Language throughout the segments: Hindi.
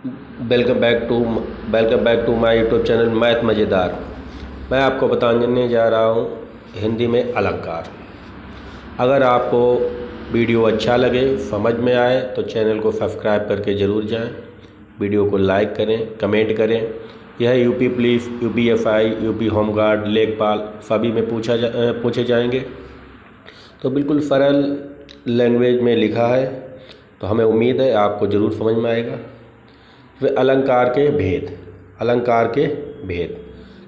Welcome back to my YouTube channel math मज़ेदार। मैं आपको बताने जा रहा हूँ हिंदी में अलंकार। अगर आपको वीडियो अच्छा लगे, समझ में आए तो चैनल को सब्सक्राइब करके ज़रूर जाएं। वीडियो को लाइक करें, कमेंट करें। यह UP police, UPSI, UP home guard, लेखपाल सभी में पूछे जाएंगे। तो बिल्कुल सरल लैंग्वेज में लिखा है, तो हमें उम्मीद है आपको ज़रूर समझ में आएगा। वे अलंकार के भेद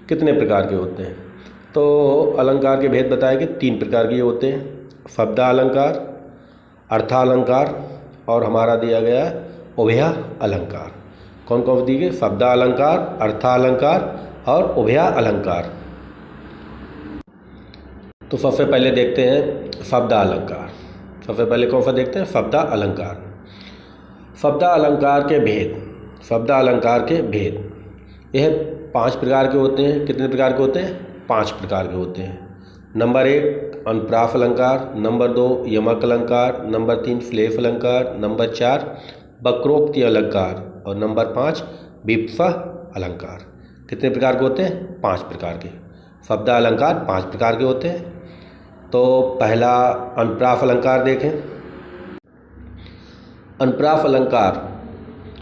कितने प्रकार के होते हैं? तो अलंकार के भेद बताए कि 3 प्रकार के होते हैं: शब्दालंकार, अर्थालंकार और हमारा दिया गया है उभय अलंकार। कौन कौन दी गई? शब्दालंकार, अर्थालंकार और उभय अलंकार। तो सबसे पहले देखते हैं शब्दालंकार। सबसे पहले कौन सा देखते हैं? शब्दालंकार। शब्दालंकार के भेद यह 5 प्रकार के होते हैं। कितने प्रकार के होते हैं? 5 प्रकार के होते हैं। नंबर 1 अनुप्रास अलंकार, नंबर 2 यमक अलंकार, नंबर 3 श्लेष अलंकार, नंबर 4 वक्रोक्ति अलंकार और नंबर 5 विवक्षा अलंकार। कितने प्रकार के होते हैं? 5 प्रकार के। शब्दालंकार 5 प्रकार के होते हैं। तो पहला अनुप्रास अलंकार देखें। अनुप्रास अलंकार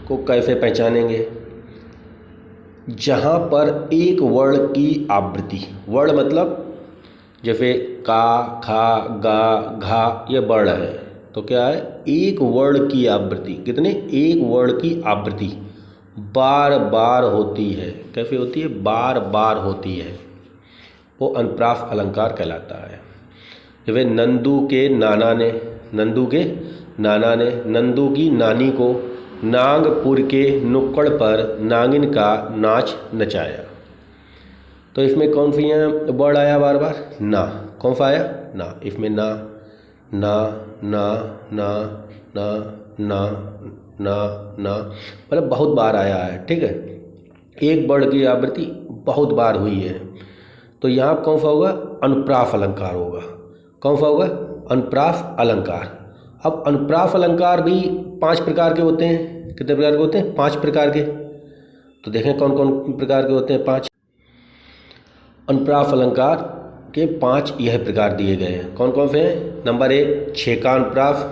को कैसे पहचानेंगे? जहाँ पर एक वर्ण की आवृत्ति, वर्ण मतलब जैसे का, खा, गा, घा, ये वर्ण है। तो क्या है? एक वर्ण की आवृत्ति। कितने? एक वर्ण की आवृत्ति बार बार होती है। कैसे होती है? बार बार होती है, वो अनुप्रास अलंकार कहलाता है। जैसे नंदू के नाना ने, नंदू की नानी को नागपुर के नुक्कड़ पर नागिन का नाच नचाया। तो इसमें कौन सी वर्ड आया बार बार? ना। कौन सा आया? ना। इसमें ना, ना, ना, ना, ना, ना, ना, ना, मतलब बहुत बार आया है। ठीक है, एक वर्ड की आवृत्ति बहुत बार हुई है। तो यहाँ कौन सा होगा? अनुप्रास अलंकार होगा। कौन सा होगा? अनुप्रास अलंकार। अब अनुप्रास अलंकार भी 5 प्रकार के होते हैं। कितने प्रकार के होते हैं? 5 प्रकार के। तो देखें कौन कौन प्रकार के होते हैं? 5। अनुप्रास अलंकार के 5 यह प्रकार दिए गए हैं। कौन कौन से हैं? नंबर 1 छेकानुप्रास।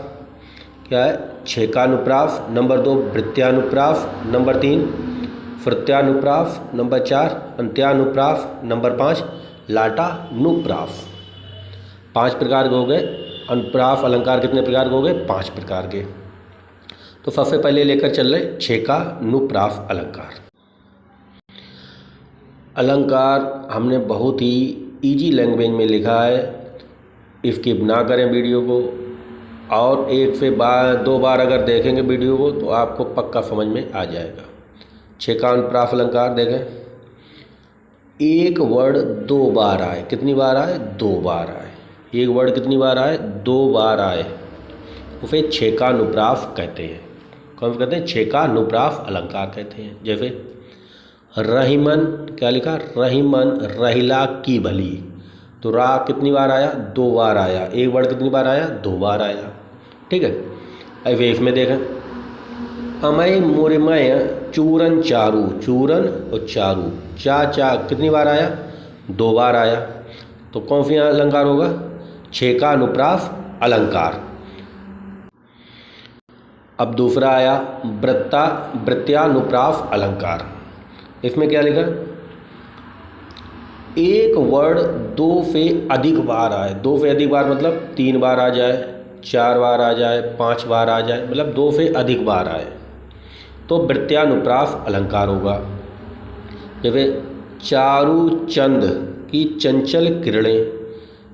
क्या है? छेकानुप्रास। नंबर 2 वृत्त्यानुप्रास। नंबर 3 श्रुत्यानुप्रास। नंबर 4 अंत्यानुप्रास। नंबर 5 लाटानुप्रास। 5 प्रकार के हो गए। अनुप्रास अलंकार कितने प्रकार के हो गए? 5 प्रकार के। तो सबसे पहले लेकर चल रहे छेकानुप्रास अलंकार। अलंकार हमने बहुत ही इजी लैंग्वेज में लिखा है। स्किप ना करें वीडियो को, और 1 से 2 बार अगर देखेंगे वीडियो को तो आपको पक्का समझ में आ जाएगा। छेकानुप्रास अलंकार देखें। एक वर्ड 2 बार आए। कितनी बार आए? 2 बार आए। एक वर्ड कितनी बार आए? 2 बार आए, उसे छेकानुप्रास कहते हैं। कौन कहते हैं? छेकानुप्रास अलंकार कहते हैं। जैसे रहीमन, क्या लिखा? रहीमन रहिला की भली। तो रा कितनी बार आया? 2 बार आया। एक वर्ड कितनी बार आया? 2 बार आया। ठीक है, ऐसे इसमें देखें अमय मुरमय चूरन चारू, चूरन और चारू, चा कितनी बार आया? 2 बार आया। तो कौन सी अलंकार होगा? छेकानुप्रास अलंकार। अब दूसरा आया वृत्त्यानुप्रास अलंकार। इसमें क्या लिखा? एक वर्ड 2 से अधिक बार आए। 2 से अधिक बार मतलब 3 बार आ जाए, 4 बार आ जाए, 5 बार आ जाए, मतलब 2 से अधिक बार आए तो वृत्त्यानुप्रास अलंकार होगा। जैसे चारू चंद की चंचल किरणें।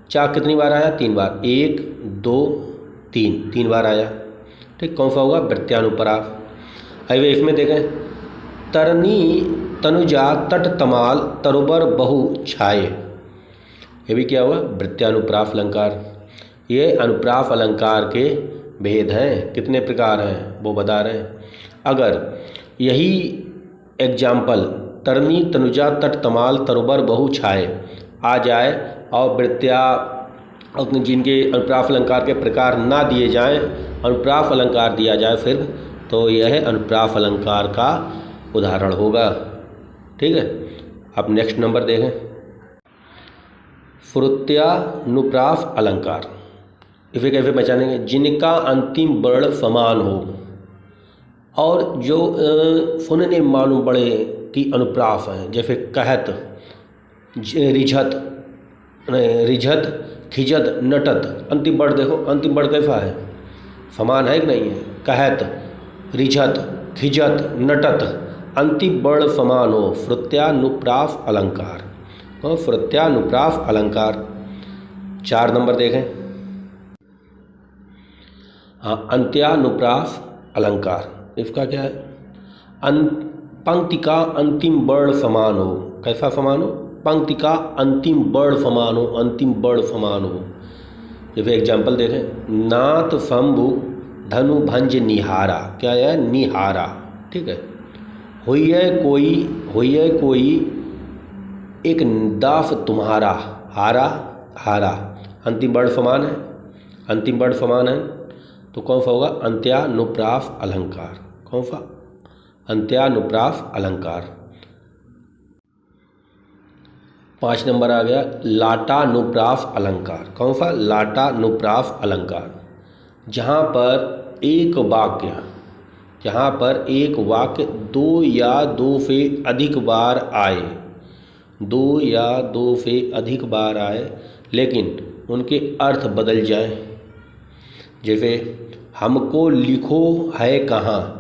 चा कितनी बार आया? 3 बार। 1 2 3 बार आया। ठीक, कौन सा होगा? वृत्त्यानुप्रास। अभी इसमें देखें तरनी तनुजा तट तमाल तरुबर बहु छाए। ये भी क्या हुआ? वृत्त्यानुप्रास अलंकार। ये अनुप्रास अलंकार के भेद हैं। कितने प्रकार हैं वो बता रहे हैं। अगर यही एग्जाम्पल तरनी तनुजा तट तमाल तरुबर बहु छाए आ जाए और वृत्त्या जिनके अनुप्रास अलंकार के प्रकार ना दिए जाएं, अनुप्रास अलंकार दिया जाए, फिर तो यह अनुप्रास अलंकार का उदाहरण होगा। ठीक है, अब नेक्स्ट नंबर देखें, श्रुत्यानुप्रास अलंकार। इसे कैसे पहचानेंगे? जिनका अंतिम वर्ण समान हो और जो सुनने मानो बड़े की अनुप्रास हैं, जैसे कहत, रिझत, रिझत, खिजत, नटत। अंतिम वर्ण देखो, अंतिम वर्ण कैसा है? समान है कि नहीं है? कहत, रिझत, खिजत, नटत, अंतिम वर्ण समान हो, श्रुत्यानुप्रास अलंकार। तो श्रुत्यानुप्रास अलंकार। 4 नंबर देखें, हाँ, अंत्यानुप्रास अलंकार। इसका क्या है? पंक्ति का अंतिम वर्ण समान हो। कैसा समान हो? पंक्ति का अंतिम वर्ण समान हो, अंतिम वर्ण समान हो। जैसे एग्जाम्पल देखें, नाथ शंभु धनु भंज निहारा। क्या है? निहारा। ठीक है, हुई है कोई एक दास तुम्हारा, हारा, हारा। अंतिम वर्ण समान है, अंतिम वर्ण समान है, तो कौन सा होगा? अंत्यानुप्रास अलंकार। कौन सा? अंत्यानुप्रास अलंकार। 5 नंबर आ गया, लाटानुप्रास अलंकार। कौन सा? लाटानुप्रास अलंकार। जहाँ पर एक वाक्य दो या दो से अधिक बार आए, दो या दो से अधिक बार आए, लेकिन उनके अर्थ बदल जाएं। जैसे हमको लिखो है कहाँ,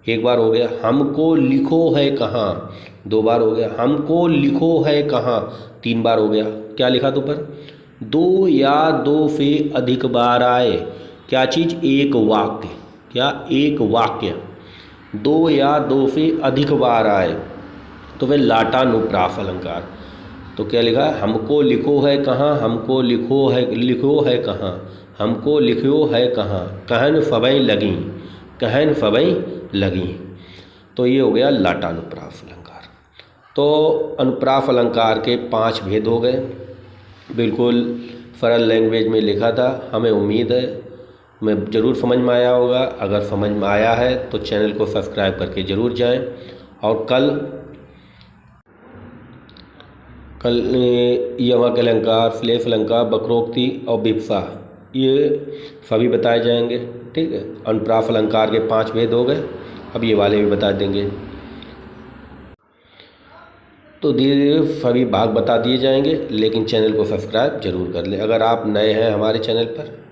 एक बार हो गया। हमको लिखो है कहाँ, 2 बार हो गया। हमको लिखो है कहाँ, 3 बार हो गया। क्या लिखा तो पर? 2 या 2 से अधिक बार आए। क्या चीज़? एक वाक्य। क्या? एक वाक्य 2 या 2 से अधिक बार आए, तो वह लाटानुप्रास अलंकार। तो क्या लिखा है? हमको लिखो है कहाँ, हमको लिखो है कहाँ, हमको लिखो है कहाँ, कहन फबई लगी, कहन फबई लगी। तो ये हो गया लाटानुप्रास अलंकार। तो अनुप्रास अलंकार के 5 भेद हो गए। बिल्कुल सरल लैंग्वेज में लिखा था। हमें उम्मीद है मैं ज़रूर समझ में आया होगा। अगर समझ में आया है तो चैनल को सब्सक्राइब करके ज़रूर जाएं। और कल यमक अलंकार, श्लेष अलंकार, वक्रोक्ति और विवक्षा, ये सभी बताए जाएंगे। ठीक है, अनुप्रास अलंकार के 5 भेद हो गए। अब ये वाले भी बता देंगे। तो धीरे धीरे सभी भाग बता दिए जाएंगे, लेकिन चैनल को सब्सक्राइब जरूर कर लें अगर आप नए हैं हमारे चैनल पर।